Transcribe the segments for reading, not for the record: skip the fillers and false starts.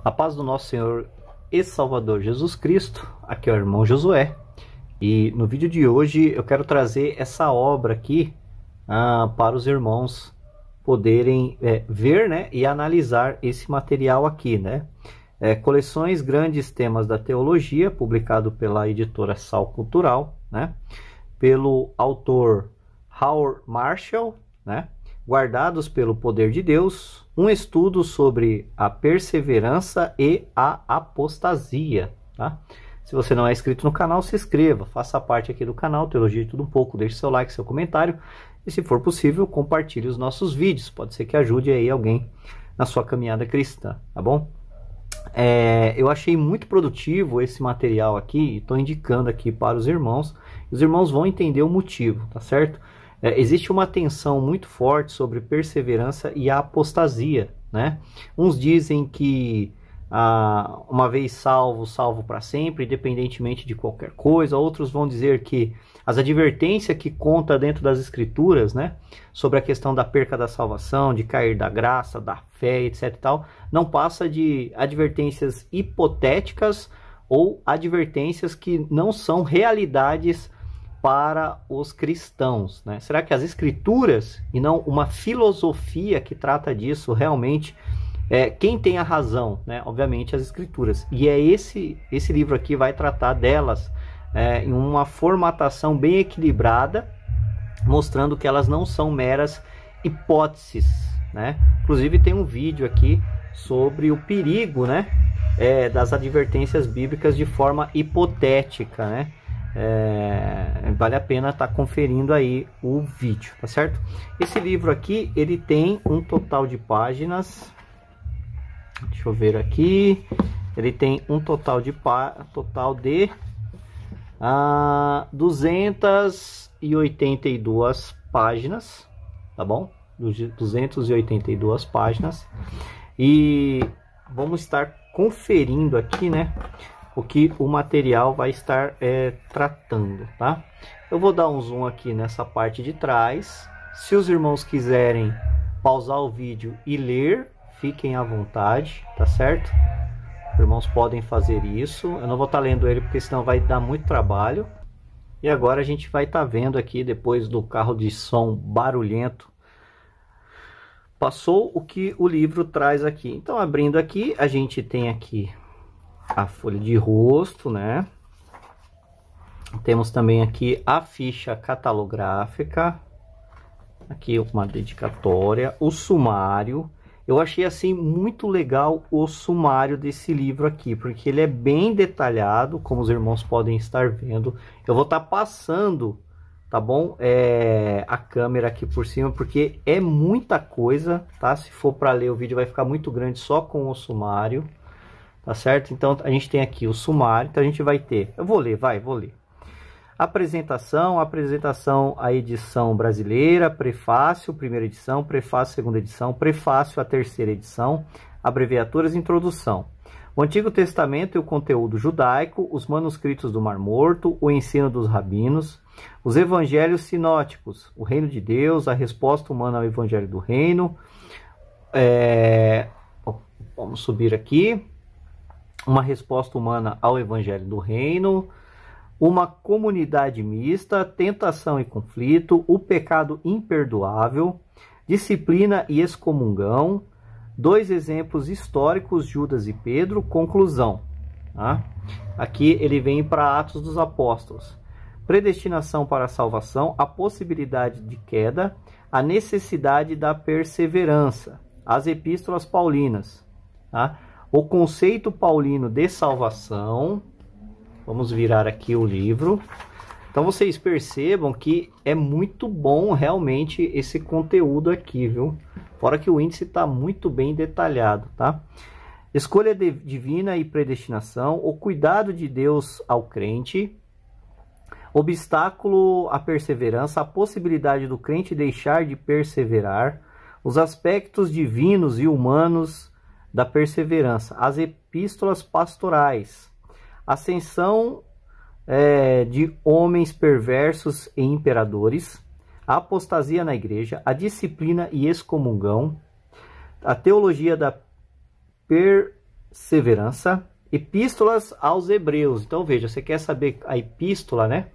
A paz do nosso Senhor e Salvador Jesus Cristo, aqui é o irmão Josué. E no vídeo de hoje eu quero trazer essa obra aqui para os irmãos poderem ver, né, e analisar esse material aqui, né? Coleções Grandes Temas da Teologia, publicado pela editora Sal Cultural, né? Pelo autor Howard Marshall, né? Guardados pelo Poder de Deus, um estudo sobre a perseverança e a apostasia, tá? Se você não é inscrito no canal, se inscreva, faça parte aqui do canal Teologia de Tudo Um Pouco, deixe seu like, seu comentário e, se for possível, compartilhe os nossos vídeos, pode ser que ajude aí alguém na sua caminhada cristã, tá bom? Eu achei muito produtivo esse material aqui e estou indicando aqui para os irmãos vão entender o motivo, tá certo? Existe uma tensão muito forte sobre perseverança e a apostasia, né? Uns dizem que uma vez salvo, salvo para sempre, independentemente de qualquer coisa. Outros vão dizer que as advertências que conta dentro das escrituras, né, sobre a questão da perca da salvação, de cair da graça, da fé, etc e tal, não passa de advertências hipotéticas ou advertências que não são realidades para os cristãos, né? Será que as escrituras e não uma filosofia que trata disso realmente quem tem a razão, né? Obviamente as escrituras. E esse livro aqui vai tratar delas em uma formatação bem equilibrada, mostrando que elas não são meras hipóteses, né? Inclusive tem um vídeo aqui sobre o perigo, né, das advertências bíblicas de forma hipotética, né? Vale a pena estar conferindo aí o vídeo, tá certo? Esse livro aqui, ele tem um total de páginas, deixa eu ver aqui, ele tem um total de 282 páginas, tá bom? 282 páginas. E vamos estar conferindo aqui, né, o que o material vai estar tratando, tá? Eu vou dar um zoom aqui nessa parte de trás. Se os irmãos quiserem pausar o vídeo e ler, fiquem à vontade, tá certo? Os irmãos podem fazer isso. Eu não vou estar lendo ele porque senão vai dar muito trabalho. E agora a gente vai estar vendo aqui, depois do carro de som barulhento, passou o que o livro traz aqui. Então, abrindo aqui, a gente tem aqui a folha de rosto, né? Temos também aqui a ficha catalográfica, aqui uma dedicatória, o sumário. Eu achei assim muito legal o sumário desse livro aqui, porque ele é bem detalhado, como os irmãos podem estar vendo. Eu vou estar passando, tá bom? A câmera aqui por cima, porque é muita coisa, tá? Se for para ler o vídeo vai ficar muito grande só com o sumário. Tá certo? Então a gente tem aqui o sumário, então a gente vai ter, eu vou ler, vou ler. Apresentação, a edição brasileira, prefácio, primeira edição, prefácio, segunda edição, prefácio, a terceira edição, abreviaturas, introdução. O Antigo Testamento e o conteúdo judaico, os manuscritos do Mar Morto, o ensino dos rabinos, os evangelhos sinóticos, o reino de Deus, a resposta humana ao evangelho do reino. Vamos subir aqui. Uma resposta humana ao evangelho do reino, uma comunidade mista, tentação e conflito, o pecado imperdoável, disciplina e excomungão, 2 exemplos históricos, Judas e Pedro, conclusão. Tá? Aqui ele vem para Atos dos Apóstolos. Predestinação para a salvação, a possibilidade de queda, a necessidade da perseverança, as epístolas paulinas, tá? O conceito paulino de salvação. Vamos virar aqui o livro. Então vocês percebam que é muito bom realmente esse conteúdo aqui, viu? Fora que o índice está muito bem detalhado, tá? Escolha divina e predestinação, o cuidado de Deus ao crente, obstáculo à perseverança, a possibilidade do crente deixar de perseverar, os aspectos divinos e humanos da perseverança, as epístolas pastorais, ascensão de homens perversos e imperadores, a apostasia na igreja, a disciplina e excomungão, a teologia da perseverança. Epístolas aos Hebreus. Então veja, você quer saber a epístola, né?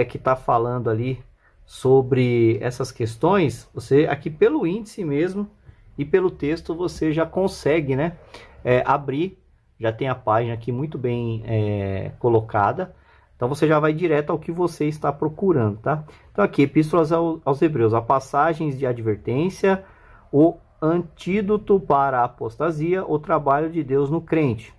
Que está falando ali sobre essas questões, você aqui pelo índice mesmo e pelo texto você já consegue, né? Abrir, já tem a página aqui muito bem colocada. Então você já vai direto ao que você está procurando, tá? Então aqui, Epístolas aos Hebreus, a passagens de advertência, o antídoto para a apostasia, o trabalho de Deus no crente.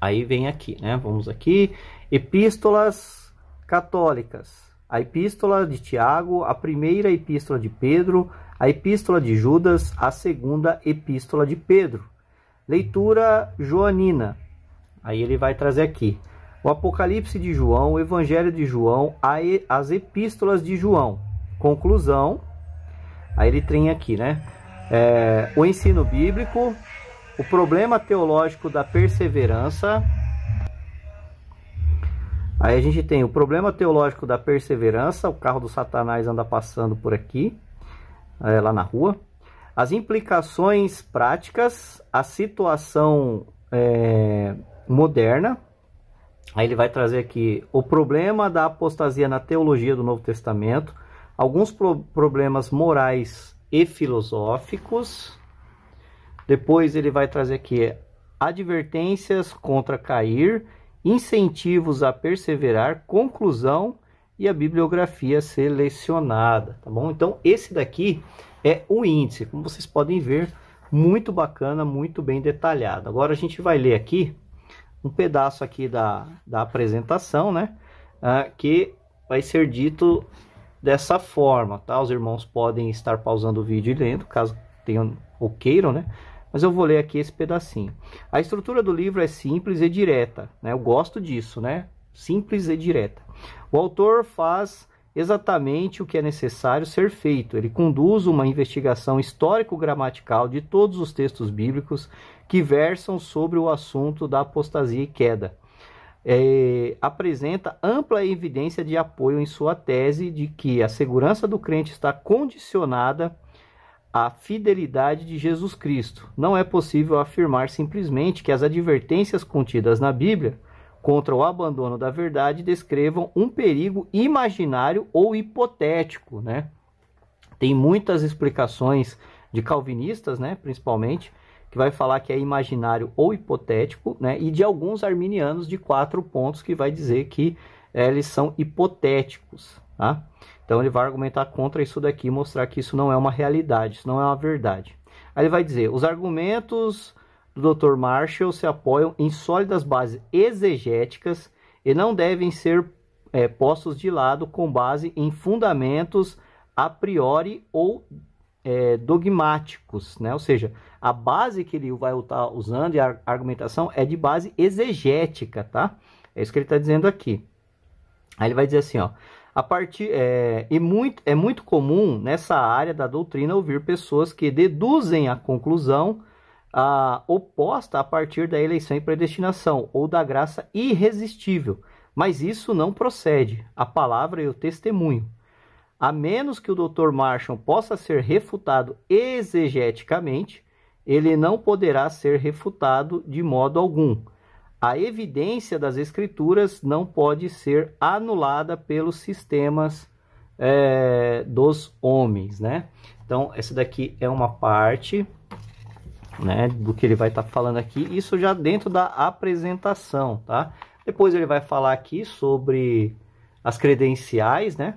Aí vem aqui, né? Vamos aqui, epístolas católicas. A epístola de Tiago, a primeira epístola de Pedro, a epístola de Judas, a segunda epístola de Pedro. Leitura joanina. Aí ele vai trazer aqui o Apocalipse de João, o Evangelho de João, as epístolas de João. Conclusão. Aí ele tem aqui, né? O ensino bíblico, o problema teológico da perseverança. Aí a gente tem o problema teológico da perseverança, o carro do Satanás anda passando por aqui, lá na rua. As implicações práticas, a situação moderna. Aí ele vai trazer aqui o problema da apostasia na teologia do Novo Testamento, alguns problemas morais e filosóficos. Depois ele vai trazer aqui advertências contra cair, incentivos a perseverar, conclusão e a bibliografia selecionada, tá bom? Então esse daqui é o índice, como vocês podem ver, muito bacana, muito bem detalhado. Agora a gente vai ler aqui um pedaço aqui da apresentação, né? Que vai ser dito dessa forma, tá? Os irmãos podem estar pausando o vídeo e lendo, caso tenham ou queiram, né? Mas eu vou ler aqui esse pedacinho. A estrutura do livro é simples e direta, né? Eu gosto disso, né? Simples e direta. O autor faz exatamente o que é necessário ser feito. Ele conduz uma investigação histórico-gramatical de todos os textos bíblicos que versam sobre o assunto da apostasia e queda. Apresenta ampla evidência de apoio em sua tese de que a segurança do crente está condicionada à fidelidade de Jesus Cristo. Não é possível afirmar simplesmente que as advertências contidas na Bíblia contra o abandono da verdade descrevam um perigo imaginário ou hipotético, né? Tem muitas explicações de calvinistas, né, principalmente, que vai falar que é imaginário ou hipotético, né, e de alguns arminianos de 4 pontos que vai dizer que eles são hipotéticos, tá? Então ele vai argumentar contra isso daqui, mostrar que isso não é uma realidade, isso não é uma verdade. Aí ele vai dizer, os argumentos do Dr. Marshall se apoiam em sólidas bases exegéticas e não devem ser postos de lado com base em fundamentos a priori ou dogmáticos, né? Ou seja, a base que ele vai estar usando e a argumentação é de base exegética, tá? É isso que ele está dizendo aqui. Aí ele vai dizer assim, ó, é muito comum nessa área da doutrina ouvir pessoas que deduzem a conclusão oposta a partir da eleição e predestinação ou da graça irresistível, mas isso não procede. A palavra e o testemunho. A menos que o Dr. Marshall possa ser refutado exegeticamente, ele não poderá ser refutado de modo algum. A evidência das Escrituras não pode ser anulada pelos sistemas dos homens, né? Então, essa daqui é uma parte, né, do que ele vai estar falando aqui. Isso já dentro da apresentação, tá? Depois ele vai falar aqui sobre as credenciais, né?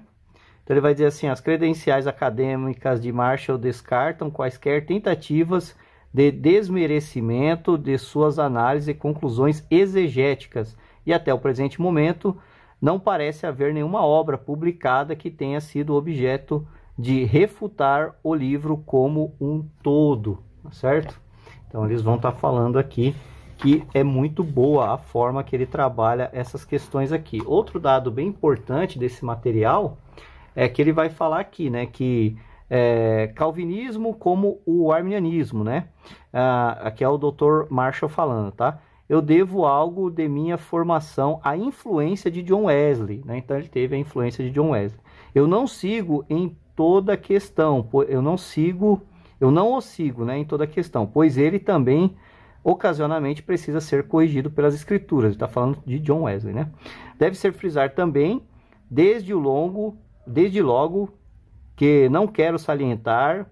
Então ele vai dizer assim, as credenciais acadêmicas de Marshall descartam quaisquer tentativas de desmerecimento de suas análises e conclusões exegéticas, e até o presente momento não parece haver nenhuma obra publicada que tenha sido objeto de refutar o livro como um todo, certo? Então eles vão estar falando aqui que é muito boa a forma que ele trabalha essas questões aqui. Outro dado bem importante desse material é que ele vai falar aqui, né, que calvinismo como o arminianismo, né? Aqui é o Dr. Marshall falando, tá? Eu devo algo de minha formação à influência de John Wesley, né? Então ele teve a influência de John Wesley. Eu não sigo em toda questão, eu não o sigo, né, em toda questão, pois ele também ocasionalmente precisa ser corrigido pelas escrituras. Ele está falando de John Wesley, né? Deve ser frisar também, desde logo, que não quero salientar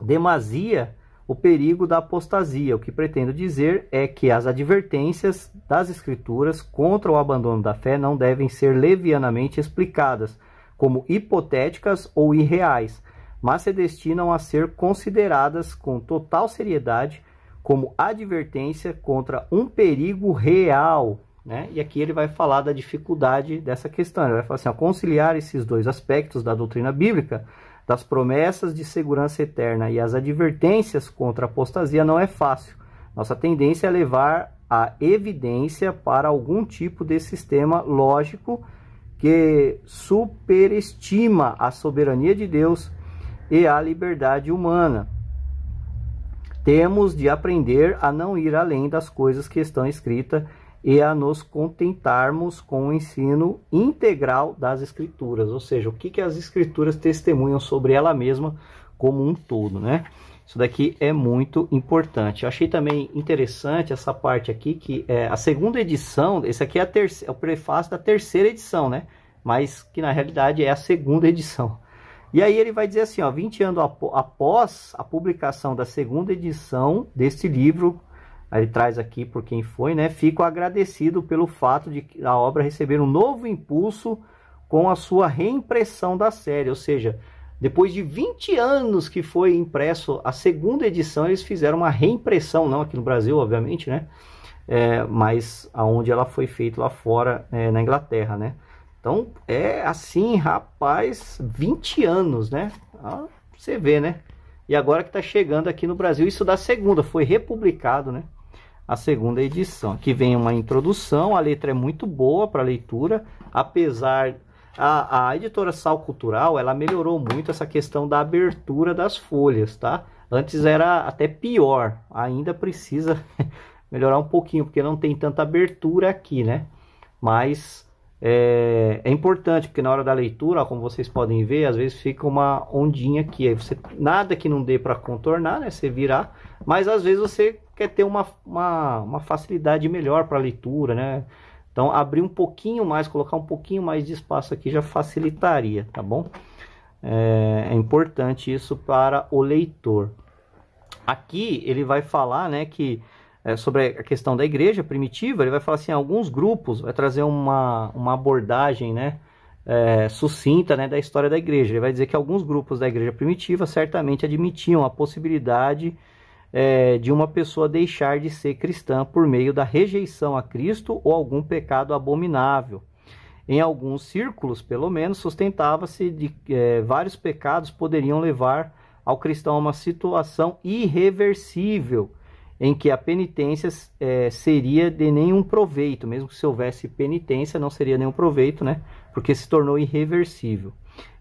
demasia o perigo da apostasia. O que pretendo dizer é que as advertências das escrituras contra o abandono da fé não devem ser levianamente explicadas como hipotéticas ou irreais, mas se destinam a ser consideradas com total seriedade como advertência contra um perigo real, né? E aqui ele vai falar da dificuldade dessa questão. Ele vai falar assim, conciliar esses dois aspectos da doutrina bíblica, das promessas de segurança eterna e as advertências contra a apostasia, não é fácil. Nossa tendência é levar a evidência para algum tipo de sistema lógico que superestima a soberania de Deus e a liberdade humana. Temos de aprender a não ir além das coisas que estão escritas e a nos contentarmos com o ensino integral das Escrituras, ou seja, o que as Escrituras testemunham sobre ela mesma como um todo, né? Isso daqui é muito importante. Eu achei também interessante essa parte aqui, que é a segunda edição, esse aqui é, é o prefácio da terceira edição, né? Mas que na realidade é a segunda edição. E aí ele vai dizer assim, 20 anos após a publicação da segunda edição deste livro, aí ele traz aqui por quem foi, né? Fico agradecido pelo fato de a obra receber um novo impulso com a sua reimpressão da série. Ou seja, depois de 20 anos que foi impresso a segunda edição, eles fizeram uma reimpressão, não aqui no Brasil, obviamente, né? Mas aonde ela foi feita lá fora, na Inglaterra, né? Então, é assim, rapaz, 20 anos, né? Você vê, né? E agora que está chegando aqui no Brasil, isso da segunda, foi republicado, né? A segunda edição. Aqui vem uma introdução, a letra é muito boa para leitura, apesar... A editora Sal Cultural, ela melhorou muito essa questão da abertura das folhas, tá? Antes era até pior, ainda precisa melhorar um pouquinho, porque não tem tanta abertura aqui, né? Mas... É importante, porque na hora da leitura, ó, como vocês podem ver, às vezes fica uma ondinha aqui, aí você, nada que não dê para contornar, né, você virar, mas às vezes você quer ter uma facilidade melhor para a leitura, né, então abrir um pouquinho mais, colocar um pouquinho mais de espaço aqui já facilitaria, tá bom? É importante isso para o leitor. Aqui ele vai falar, né, que sobre a questão da igreja primitiva, ele vai falar assim, alguns grupos, vai trazer uma abordagem, né, sucinta, né, da história da igreja. Ele vai dizer que alguns grupos da igreja primitiva certamente admitiam a possibilidade de uma pessoa deixar de ser cristã por meio da rejeição a Cristo ou algum pecado abominável. Em alguns círculos, pelo menos, sustentava-se de vários pecados poderiam levar ao cristão a uma situação irreversível, em que a penitência seria de nenhum proveito, mesmo que se houvesse penitência, não seria nenhum proveito, né? Porque se tornou irreversível.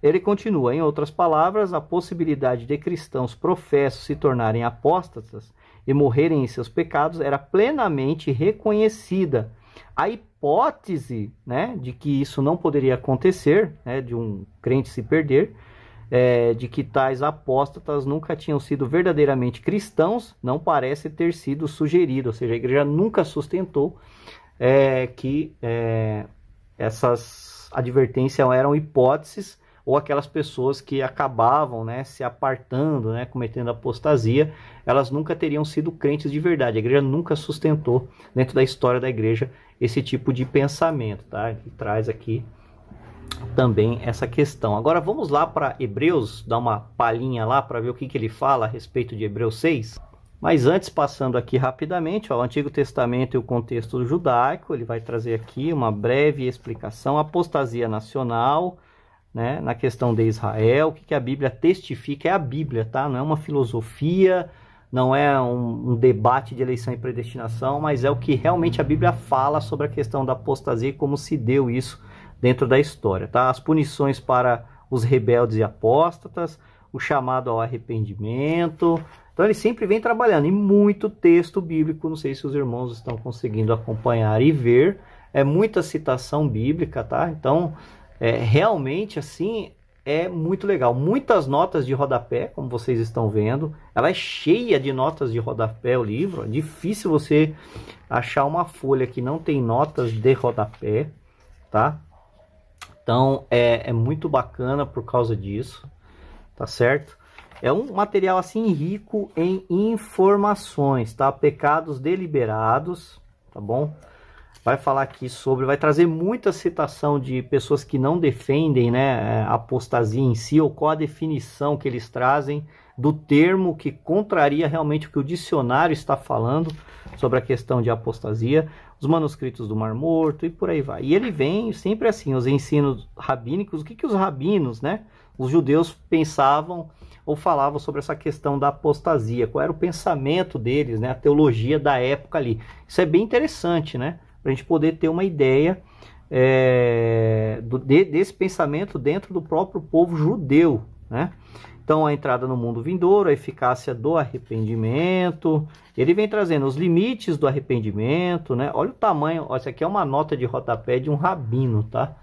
Ele continua, em outras palavras, a possibilidade de cristãos professos se tornarem apóstatas e morrerem em seus pecados era plenamente reconhecida. A hipótese, né, de que isso não poderia acontecer, né, de um crente se perder, de que tais apóstatas nunca tinham sido verdadeiramente cristãos, não parece ter sido sugerido, ou seja, a igreja nunca sustentou que essas advertências eram hipóteses, ou aquelas pessoas que acabavam, né, se apartando, né, cometendo apostasia, elas nunca teriam sido crentes de verdade. A igreja nunca sustentou, dentro da história da igreja, esse tipo de pensamento, tá? Ele traz aqui também essa questão. Agora vamos lá para Hebreus, dar uma palhinha lá para ver o que ele fala a respeito de Hebreus 6. Mas antes, passando aqui rapidamente, ó, o Antigo Testamento e o contexto judaico, ele vai trazer aqui uma breve explicação. Apostasia nacional, né, na questão de Israel, o que a Bíblia testifica, é a Bíblia, tá? Não é uma filosofia, não é um debate de eleição e predestinação, mas é o que realmente a Bíblia fala sobre a questão da apostasia e como se deu isso dentro da história, tá? As punições para os rebeldes e apóstatas, o chamado ao arrependimento. Então ele sempre vem trabalhando em muito texto bíblico, não sei se os irmãos estão conseguindo acompanhar e ver, é muita citação bíblica, tá? Então, realmente assim, é muito legal. Muitas notas de rodapé, como vocês estão vendo. Ela é cheia de notas de rodapé, o livro. É difícil você achar uma folha que não tem notas de rodapé, tá? Então, é muito bacana por causa disso, tá certo? É um material assim rico em informações, tá? Pecados deliberados, tá bom? Vai falar aqui sobre, vai trazer muita citação de pessoas que não defendem, né, a apostasia em si, ou qual a definição que eles trazem do termo que contraria realmente o que o dicionário está falando sobre a questão de apostasia, os manuscritos do Mar Morto e por aí vai. E ele vem sempre assim, os ensinos rabínicos, o que os rabinos, né, os judeus pensavam ou falavam sobre essa questão da apostasia, qual era o pensamento deles, né, a teologia da época ali. Isso é bem interessante, né? Para a gente poder ter uma ideia desse pensamento dentro do próprio povo judeu, né? Então, a entrada no mundo vindouro, a eficácia do arrependimento, ele vem trazendo os limites do arrependimento, né? Olha o tamanho, ó, isso aqui é uma nota de rodapé de um rabino, tá?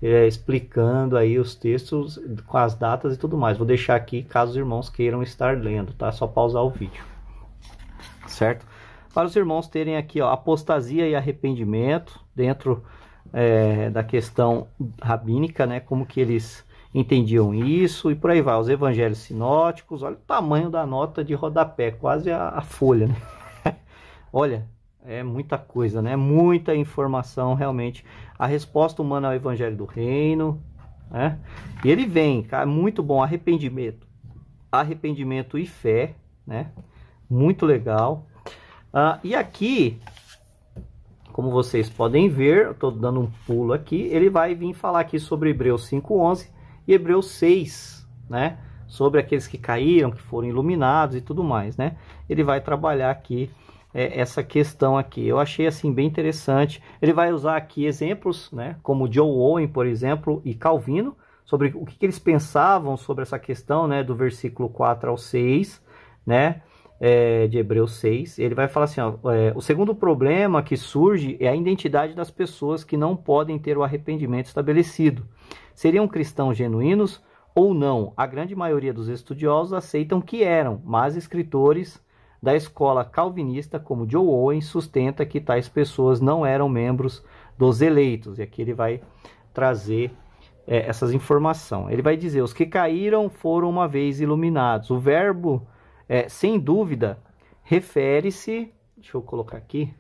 Explicando aí os textos com as datas e tudo mais. Vou deixar aqui caso os irmãos queiram estar lendo, tá? Só pausar o vídeo, certo? Para os irmãos terem aqui, ó, apostasia e arrependimento dentro da questão rabínica, né? Como que eles entendiam isso e por aí vai. Os evangelhos sinóticos, olha o tamanho da nota de rodapé, quase a folha, né? Olha, é muita coisa, né? Muita informação realmente. A resposta humana ao evangelho do reino, né? E ele vem, cara, muito bom, arrependimento e fé, né? Muito legal. E aqui, como vocês podem ver, eu estou dando um pulo aqui, ele vai vir falar aqui sobre Hebreus 5:11 e Hebreus 6, né? Sobre aqueles que caíram, que foram iluminados e tudo mais, né? Ele vai trabalhar aqui essa questão aqui. Eu achei assim bem interessante. Ele vai usar aqui exemplos, né? Como John Owen, por exemplo, e Calvino, sobre o que eles pensavam sobre essa questão, né? Do versículo 4 ao 6, né? De Hebreus 6, ele vai falar assim, ó, o segundo problema que surge é a identidade das pessoas que não podem ter o arrependimento estabelecido. Seriam cristãos genuínos ou não? A grande maioria dos estudiosos aceitam que eram, mas escritores da escola calvinista, como John Owen, sustenta que tais pessoas não eram membros dos eleitos. E aqui ele vai trazer essas informações. Ele vai dizer, os que caíram foram uma vez iluminados. O verbo sem dúvida, refere-se, deixa eu colocar aqui,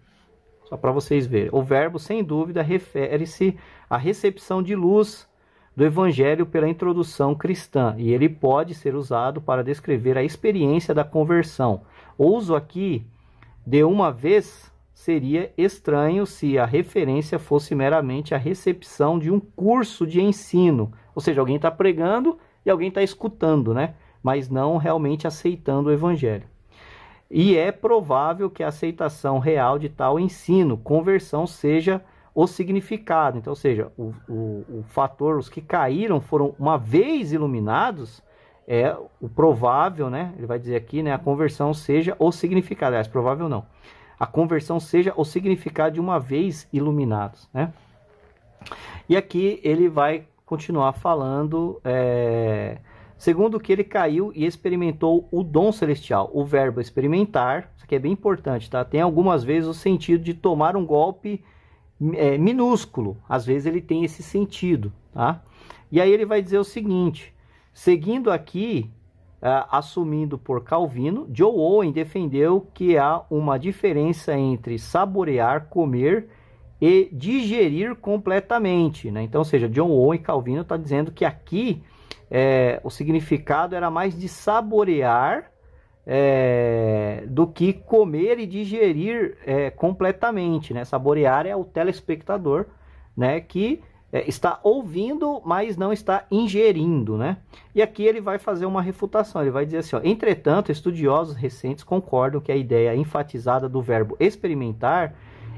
só para vocês verem. O verbo, sem dúvida, refere-se à recepção de luz do Evangelho pela introdução cristã, e ele pode ser usado para descrever a experiência da conversão. O uso aqui de uma vez seria estranho se a referência fosse meramente a recepção de um curso de ensino, ou seja, alguém está pregando e alguém está escutando, né? Mas não realmente aceitando o Evangelho. E é provável que a aceitação real de tal ensino, conversão, seja o significado. Então, ou seja, o fator, os que caíram foram uma vez iluminados, é o provável, né? Ele vai dizer aqui, né? A conversão seja o significado. Aliás, provável não. A conversão seja o significado de uma vez iluminados, né? E aqui ele vai continuar falando... Segundo que ele caiu e experimentou o dom celestial. O verbo experimentar, isso aqui é bem importante, tá? Tem algumas vezes o sentido de tomar um golpe minúsculo. Às vezes ele tem esse sentido, tá? E aí ele vai dizer o seguinte, seguindo aqui, assumindo por Calvino, John Owen defendeu que há uma diferença entre saborear, comer e digerir completamente, né? Então, ou seja, John Owen e Calvino está dizendo que aqui o significado era mais de saborear do que comer e digerir completamente, né? Saborear é o telespectador, né? Que está ouvindo, mas não está ingerindo, né? E aqui ele vai fazer uma refutação, ele vai dizer assim, ó, entretanto, estudiosos recentes concordam que a ideia enfatizada do verbo experimentar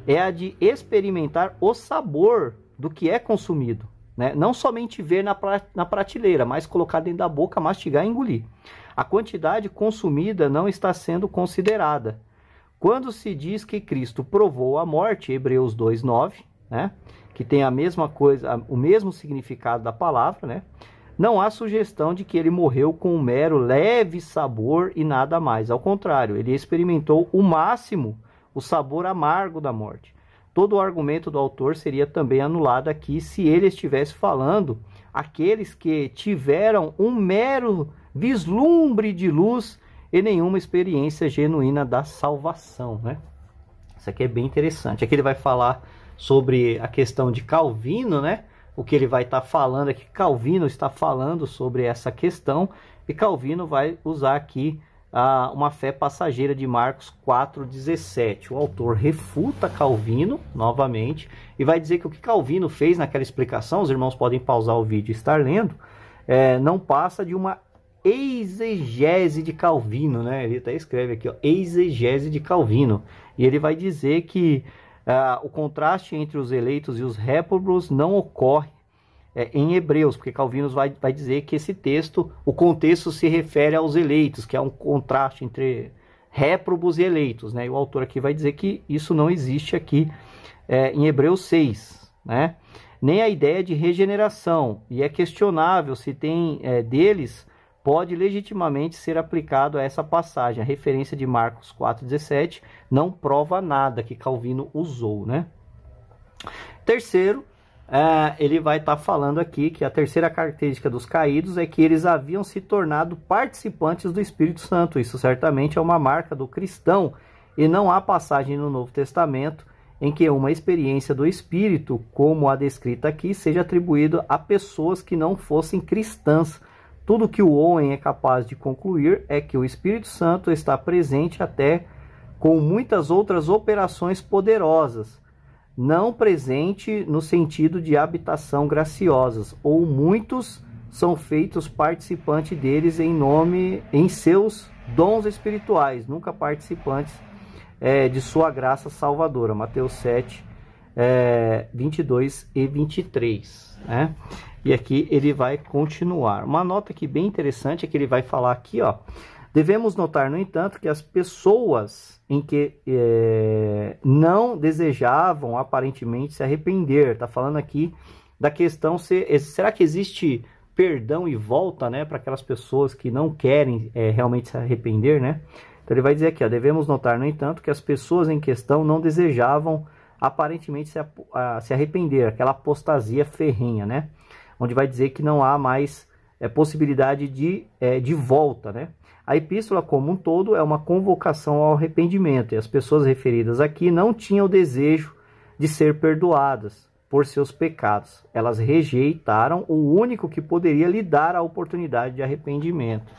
é a de experimentar o sabor do que é consumido, né? Não somente ver na prateleira, mas colocar dentro da boca, mastigar e engolir. A quantidade consumida não está sendo considerada. Quando se diz que Cristo provou a morte, Hebreus 2:9, né? Que tem a mesma coisa, o mesmo significado da palavra, né? não há sugestão de que ele morreu com um mero leve sabor e nada mais. Ao contrário, ele experimentou o máximo o sabor amargo da morte. Todo o argumento do autor seria também anulado aqui se ele estivesse falando aqueles que tiveram um mero vislumbre de luz e nenhuma experiência genuína da salvação, né? Isso aqui é bem interessante. Aqui ele vai falar sobre a questão de Calvino, né? O que ele vai estar falando aqui, Calvino está falando sobre essa questão, e Calvino vai usar aqui uma fé passageira de Marcos 4,17. O autor refuta Calvino novamente e vai dizer que o que Calvino fez naquela explicação, os irmãos podem pausar o vídeo e estar lendo, não passa de uma exegese de Calvino, né? Ele até escreve aqui, ó, exegese de Calvino, e ele vai dizer que o contraste entre os eleitos e os réprobos não ocorre em Hebreus, porque Calvino vai dizer que esse texto, o contexto se refere aos eleitos, que é um contraste entre réprobos e eleitos, né? E o autor aqui vai dizer que isso não existe aqui em Hebreus 6, né? Nem a ideia de regeneração, e é questionável se tem deles pode legitimamente ser aplicado a essa passagem. A referência de Marcos 4,17 não prova nada que Calvino usou, né? Terceiro, ele vai estar falando aqui que a terceira característica dos caídos é que eles haviam se tornado participantes do Espírito Santo. Isso certamente é uma marca do cristão, e não há passagem no Novo Testamento em que uma experiência do Espírito, como a descrita aqui, seja atribuída a pessoas que não fossem cristãs. Tudo que o Owen é capaz de concluir é que o Espírito Santo está presente até com muitas outras operações poderosas, não presente no sentido de habitação graciosas, ou muitos são feitos participantes deles em seus dons espirituais, nunca participantes de sua graça salvadora. Mateus 7, 22 e 23, né? E aqui ele vai continuar. Uma nota aqui bem interessante é que ele vai falar aqui, ó. Devemos notar, no entanto, que as pessoas em que não desejavam aparentemente se arrepender, está falando aqui da questão será que existe perdão e volta, né, para aquelas pessoas que não querem realmente se arrepender, né? Então ele vai dizer aqui, ó, devemos notar, no entanto, que as pessoas em questão não desejavam aparentemente se arrepender, aquela apostasia ferrenha, né? Onde vai dizer que não há mais possibilidade de volta, né? A epístola como um todo é uma convocação ao arrependimento, e as pessoas referidas aqui não tinham o desejo de ser perdoadas por seus pecados. Elas rejeitaram o único que poderia lhe dar a oportunidade de arrependimento.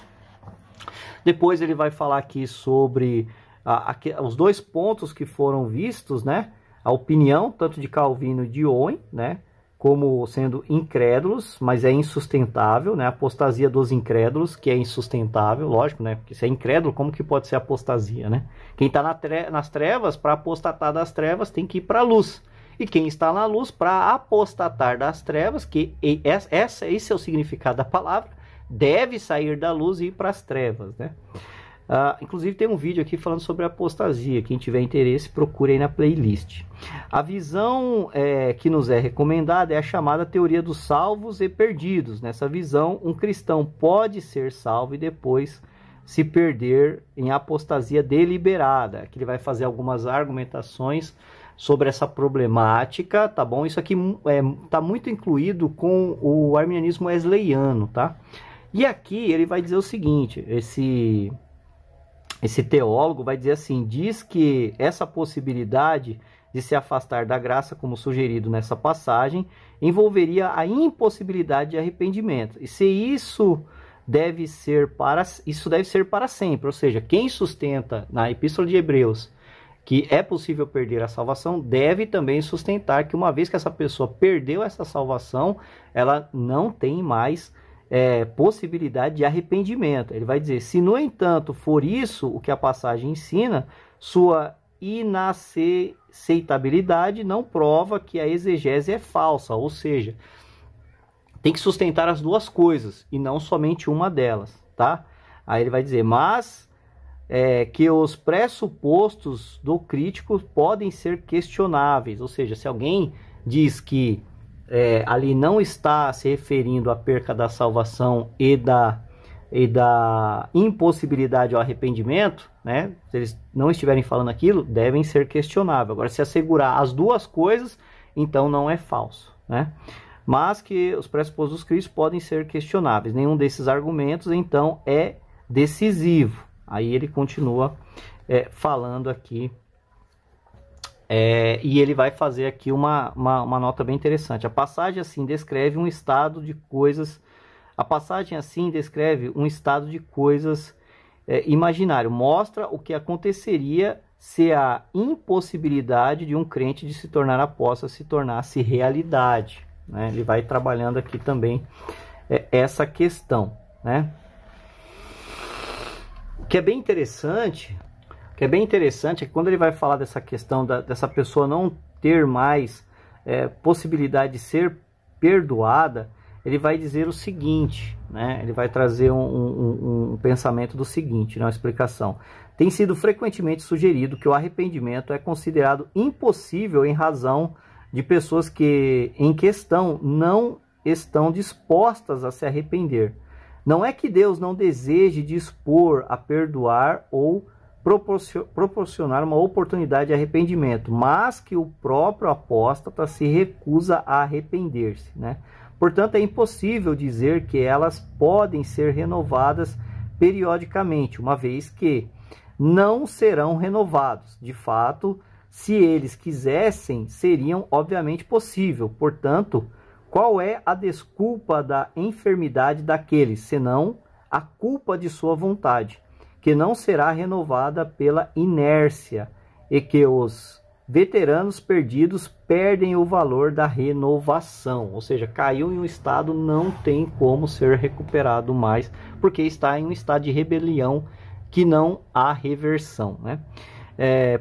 Depois ele vai falar aqui sobre os dois pontos que foram vistos, né? A opinião, tanto de Calvino e de Owen, né? Como sendo incrédulos, mas é insustentável, né? A apostasia dos incrédulos, que é insustentável, lógico, né? Porque se é incrédulo, como que pode ser apostasia, né? Quem está nas trevas, para apostatar das trevas, tem que ir para a luz. E quem está na luz, para apostatar das trevas, que esse é o significado da palavra, deve sair da luz e ir para as trevas, né? Inclusive tem um vídeo aqui falando sobre apostasia. Quem tiver interesse, procure aí na playlist. A visão que nos é recomendada é a chamada teoria dos salvos e perdidos. Nessa visão, um cristão pode ser salvo e depois se perder em apostasia deliberada. Aqui ele vai fazer algumas argumentações sobre essa problemática, tá bom? Isso aqui está muito incluído com o arminianismo wesleyano, tá? E aqui ele vai dizer o seguinte, esse teólogo vai dizer assim, diz que essa possibilidade de se afastar da graça, como sugerido nessa passagem, envolveria a impossibilidade de arrependimento. E se isso deve ser para sempre, ou seja, quem sustenta na Epístola de Hebreus que é possível perder a salvação, deve também sustentar que uma vez que essa pessoa perdeu essa salvação, ela não tem mais possibilidade de arrependimento. Ele vai dizer, se no entanto for isso o que a passagem ensina, sua inaceitabilidade não prova que a exegese é falsa, ou seja, tem que sustentar as duas coisas e não somente uma delas, tá? Aí ele vai dizer, mas que os pressupostos do crítico podem ser questionáveis, ou seja, se alguém diz que ali não está se referindo à perca da salvação e da impossibilidade ao arrependimento, né? Se eles não estiverem falando aquilo, devem ser questionáveis. Agora, se assegurar as duas coisas, então não é falso, né? Mas que os pressupostos críticos podem ser questionáveis. Nenhum desses argumentos, então, é decisivo. Aí ele continua falando aqui, e ele vai fazer aqui uma nota bem interessante. A passagem assim descreve um estado de coisas. A passagem assim descreve um estado de coisas imaginário. Mostra o que aconteceria se a impossibilidade de um crente de se tornar apóstolo se tornasse realidade, né? Ele vai trabalhando aqui também essa questão, né? O que é bem interessante é que quando ele vai falar dessa questão dessa pessoa não ter mais possibilidade de ser perdoada, ele vai dizer o seguinte, né? Ele vai trazer um pensamento do seguinte, né? Uma explicação. Tem sido frequentemente sugerido que o arrependimento é considerado impossível em razão de pessoas que, em questão, não estão dispostas a se arrepender. Não é que Deus não deseje dispor a perdoar ou proporcionar uma oportunidade de arrependimento, mas que o próprio apóstata se recusa a arrepender-se, né? Portanto, é impossível dizer que elas podem ser renovadas periodicamente, uma vez que não serão renovados. De fato, se eles quisessem, seriam obviamente possível. Portanto, qual é a desculpa da enfermidade daqueles, senão a culpa de sua vontade, que não será renovada pela inércia, e que os veteranos perdidos perdem o valor da renovação? Ou seja, caiu em um estado, não tem como ser recuperado mais, porque está em um estado de rebelião que não há reversão, né?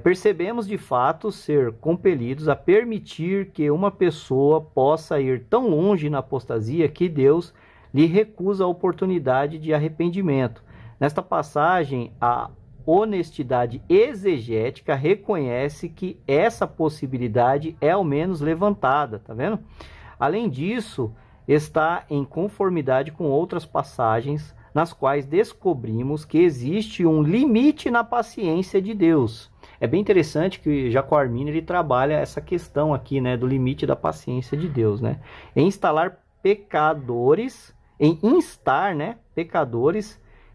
Percebemos de fato ser compelidos a permitir que uma pessoa possa ir tão longe na apostasia que Deus lhe recusa a oportunidade de arrependimento. Nesta passagem, a honestidade exegética reconhece que essa possibilidade é ao menos levantada, tá vendo? Além disso, está em conformidade com outras passagens nas quais descobrimos que existe um limite na paciência de Deus. É bem interessante que Jacó Arminio ele trabalha essa questão aqui, né, do limite da paciência de Deus, né? Em instar pecadores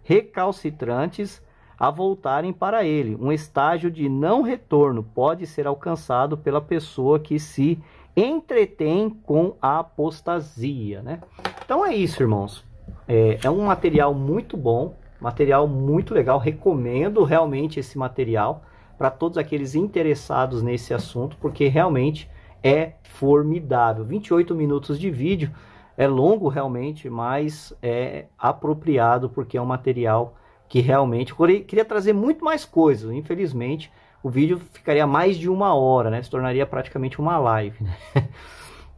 recalcitrantes a voltarem para ele. Um estágio de não retorno pode ser alcançado pela pessoa que se entretém com a apostasia, né? Então é isso, irmãos. É um material muito bom, material muito legal. Recomendo realmente esse material para todos aqueles interessados nesse assunto, porque realmente é formidável. 28 minutos de vídeo, é longo realmente, mas é apropriado, porque é um material que realmente... Eu queria trazer muito mais coisas, infelizmente o vídeo ficaria mais de 1 hora, né? Se tornaria praticamente uma live, né?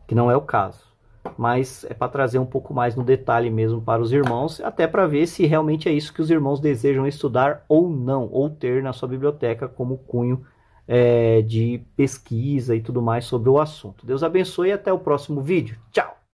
Que não é o caso. Mas é para trazer um pouco mais no detalhe mesmo para os irmãos, até para ver se realmente é isso que os irmãos desejam estudar ou não, ou ter na sua biblioteca como cunho de pesquisa e tudo mais sobre o assunto. Deus abençoe e até o próximo vídeo. Tchau!